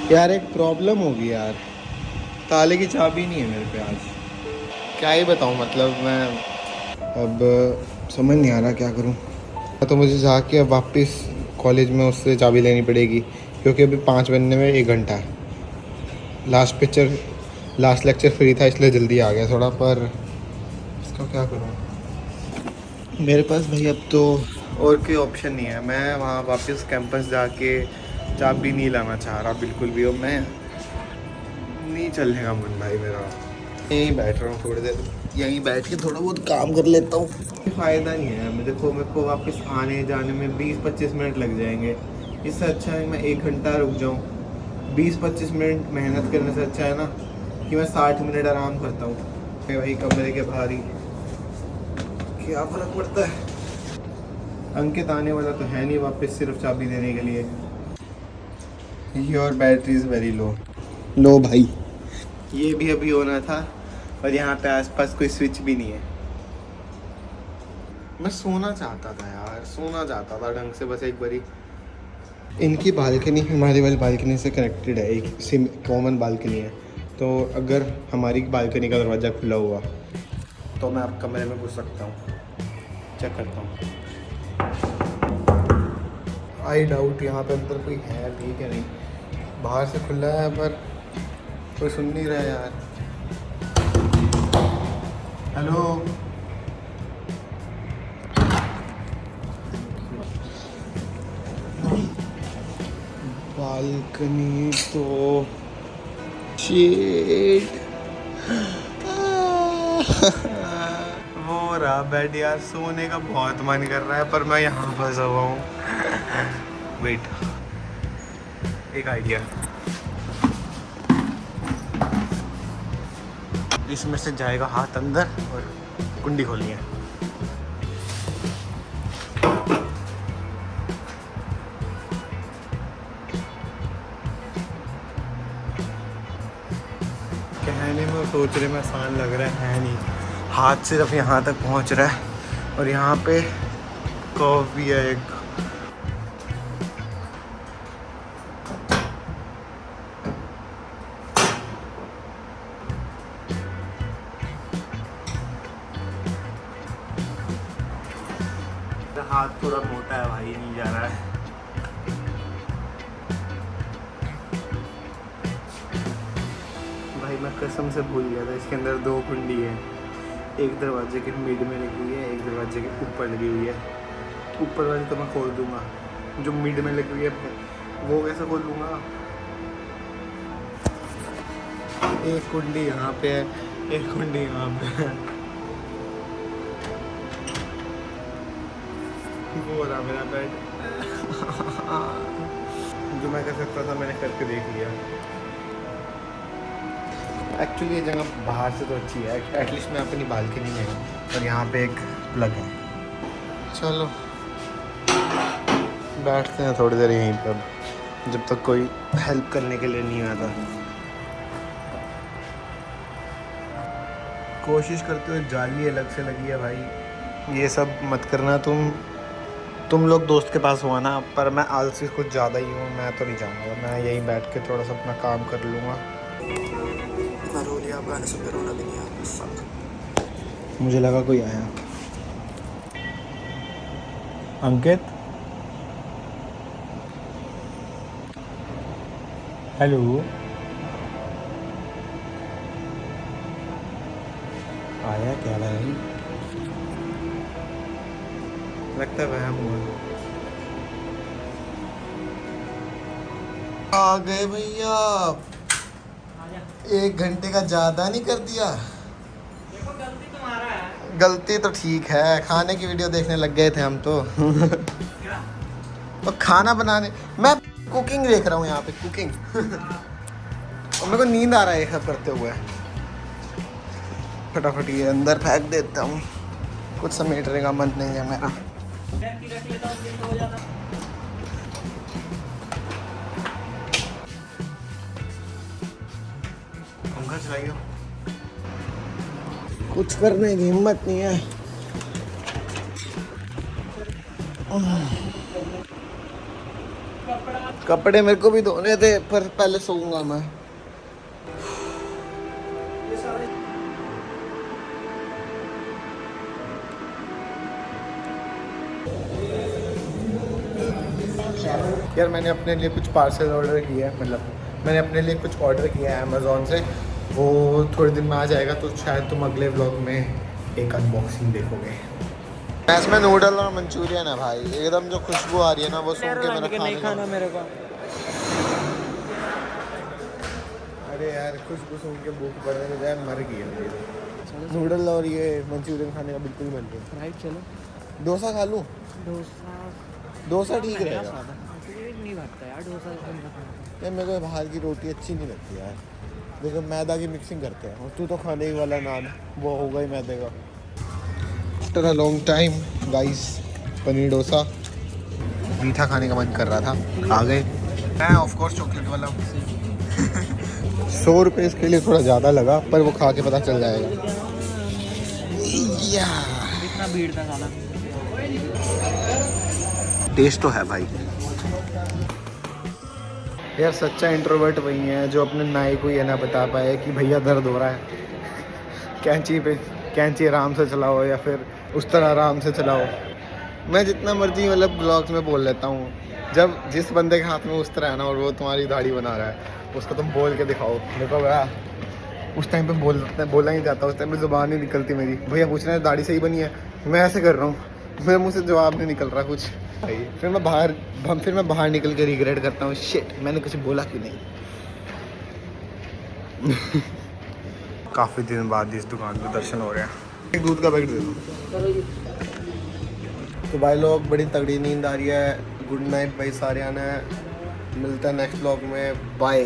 यार एक प्रॉब्लम होगी यार, ताले की चाबी नहीं है मेरे पे आज। क्या ही बताऊँ, मतलब मैं अब समझ नहीं आ रहा क्या करूँ। तो मुझे जाके अब वापस कॉलेज में उससे चाबी लेनी पड़ेगी, क्योंकि अभी 5 बनने में 1 घंटा है। लास्ट लेक्चर फ्री था इसलिए जल्दी आ गया थोड़ा, पर इसका क्या करूँ। मेरे पास भाई अब तो और कोई ऑप्शन नहीं है। मैं वहाँ वापस कैंपस जाके चाबी नहीं लाना चाह रहा बिल्कुल भी। और मैं नहीं चलेगा मन भाई मेरा। यहीं बैठ रहा हूँ थोड़ी देर, यहीं बैठ के थोड़ा बहुत काम कर लेता हूँ। फ़ायदा नहीं है। मेरे को वापस आने जाने में 20-25 मिनट लग जाएंगे। इससे अच्छा है मैं 1 घंटा रुक जाऊँ। 20-25 मिनट मेहनत करने से अच्छा है ना कि मैं 60 मिनट आराम करता हूँ वही कमरे के बाहर ही। क्या फ़र्क पड़ता है। अंकित आने वाला तो है नहीं वापस सिर्फ चाबी देने के लिए। Your battery is very low. लो भाई, ये भी अभी होना था, और यहाँ पे आसपास कोई स्विच भी नहीं है। मैं सोना चाहता था यार, सोना चाहता था ढंग से, बस एक बारी। इनकी बालकनी हमारी वाली बालकनी से कनेक्टेड है, एक सिम कॉमन बालकनी है। तो अगर हमारी बालकनी का दरवाज़ा खुला हुआ तो मैं अब कमरे में घुस सकता हूँ। चेक करता हूँ। आई डाउट यहाँ पे अंदर कोई है भी कि नहीं। बाहर से खुला है पर कोई सुन नहीं रहा है यार। हेलो। बालकनी तो शेड वो रहा बेड यार। सोने का बहुत मन कर रहा है पर मैं यहाँ फंसा हुआ हूँ। वेट, एक आइडिया। इसमें से जाएगा हाथ अंदर और कुंडी खोलनी है। कहने में सोच रहे में आसान लग रहा है नहीं। हाथ सिर्फ यहाँ तक पहुँच रहा है और यहाँ पे कर्व भी है एक। हाथ थोड़ा मोटा है भाई, नहीं जा रहा है। भाई मैं कसम से भूल गया था इसके अंदर 2 कुंडी है। एक दरवाजे के मिड में लगी हुई है, एक दरवाजे के ऊपर लगी हुई है। ऊपर वाली तो मैं खोल दूंगा, जो मिड में लगी हुई है वो कैसे खोल लूँगा। एक कुंडी यहाँ पे है, एक कुंडी यहाँ पे है। वो रहा मेरा बेड। जो मैं कर सकता था मैंने करके देख लिया। एक्चुअली ये जगह बाहर से तो अच्छी है, एटलीस्ट मैं अपनी बालकनी में हूँ और यहाँ पे एक प्लग है। चलो बैठते हैं थोड़ी देर यहीं पर, जब तक कोई हेल्प करने के लिए नहीं आता। कोशिश करते हुए जाली अलग से लगी है भाई। ये सब मत करना तुम लोग दोस्त के पास हुआ ना, पर मैं आलसी कुछ ज़्यादा ही हूँ। मैं तो नहीं जाऊँगा, मैं यहीं बैठ के थोड़ा सा अपना काम कर लूँगा। रो लिया आप गाने सुन के, रोना भी नहीं आया। मुझे लगा कोई आया। अंकित, हेलो। आया क्या भाई? लगता है वहम हुआ। आ गए भैया। 1 घंटे का ज़्यादा नहीं कर दिया? देखो गलती तुम्हारा है। गलती तो ठीक है, खाने की वीडियो देखने लग गए थे हम तो। क्या? और खाना बनाने, मैं कुकिंग देख रहा हूँ यहाँ पे, कुकिंग। और मेरे को नींद आ रहा है ये सब करते हुए। फटाफट ये अंदर फेंक देता हूँ, कुछ समेटने का मन नहीं है मेरा। रख लेता हूँ, फिर तो हो जाता। पंखा चलाइए। कुछ करने की हिम्मत नहीं है। कपड़े मेरे को भी धोने थे पर पहले सोऊंगा मैं। यार मैंने अपने लिए कुछ पार्सल ऑर्डर किया है, मतलब मैंने अपने लिए कुछ ऑर्डर किया है अमेज़ोन से। वो थोड़े दिन में आ जाएगा, तो शायद तुम अगले व्लॉग में एक अनबॉक्सिंग देखोगे। इसमें नूडल और मंचूरियन है भाई, एकदम जो खुशबू आ रही है ना वो सुन के मेरा नहीं खाना मेरे को। अरे यार खुशबू सुन के भूख बढ़ने में जाए मर गई है। नूडल और ये मंचूरियन खाने का बिल्कुल मन नहीं। राइट चलो। डोसा खा लूँ? डोसा ठीक रहेगा। नहीं भागता यार डोसा। यार मेरे को बाहर की रोटी अच्छी नहीं लगती यार, देखो मैदा की मिक्सिंग करते हैं और तू तो खाने ही वाला नान, वो होगा ही मैदे का। After a long time guys, paneer dosa मीठा खाने का मन कर रहा था, आ गए। मैं ऑफ कोर्स चॉकलेट वाला हूँ। 100 रुपये इसके लिए थोड़ा ज़्यादा लगा, पर वो खा के पता चल जाएगा। इतना भीड़ था साला। टेस्ट तो है भाई। यार सच्चा इंट्रोवर्ट वही है जो अपने नाई को ये ना बता पाए कि भैया दर्द हो रहा है, कैंची आराम से चलाओ या फिर उस तरह आराम से चलाओ। मैं जितना मर्जी मतलब ब्लॉग्स में बोल लेता हूँ, जब जिस बंदे के हाथ में उस तरह है ना और वो तुम्हारी दाढ़ी बना रहा है, उसको तुम बोल के दिखाओ। देखो भैया उस टाइम पे बोला ही जाता, उस टाइम पे ज़ुबान नहीं निकलती मेरी। भैया पूछ रहे हैं दाढ़ी सही बनी है, मैं ऐसे कर रहा हूँ, मेरे मुँह से जवाब नहीं निकल रहा कुछ। फिर मैं बाहर निकल के रिग्रेट करता हूँ, शिट मैंने कुछ बोला क्यों नहीं। काफ़ी दिन बाद इस दुकान पे दर्शन हो रहे हैं। एक दूध का पैकेट दे दो। तो भाई लोग बड़ी तगड़ी नींद आ रही है। गुड नाइट भाई सारे आना है, मिलता है नेक्स्ट व्लॉग में, बाय।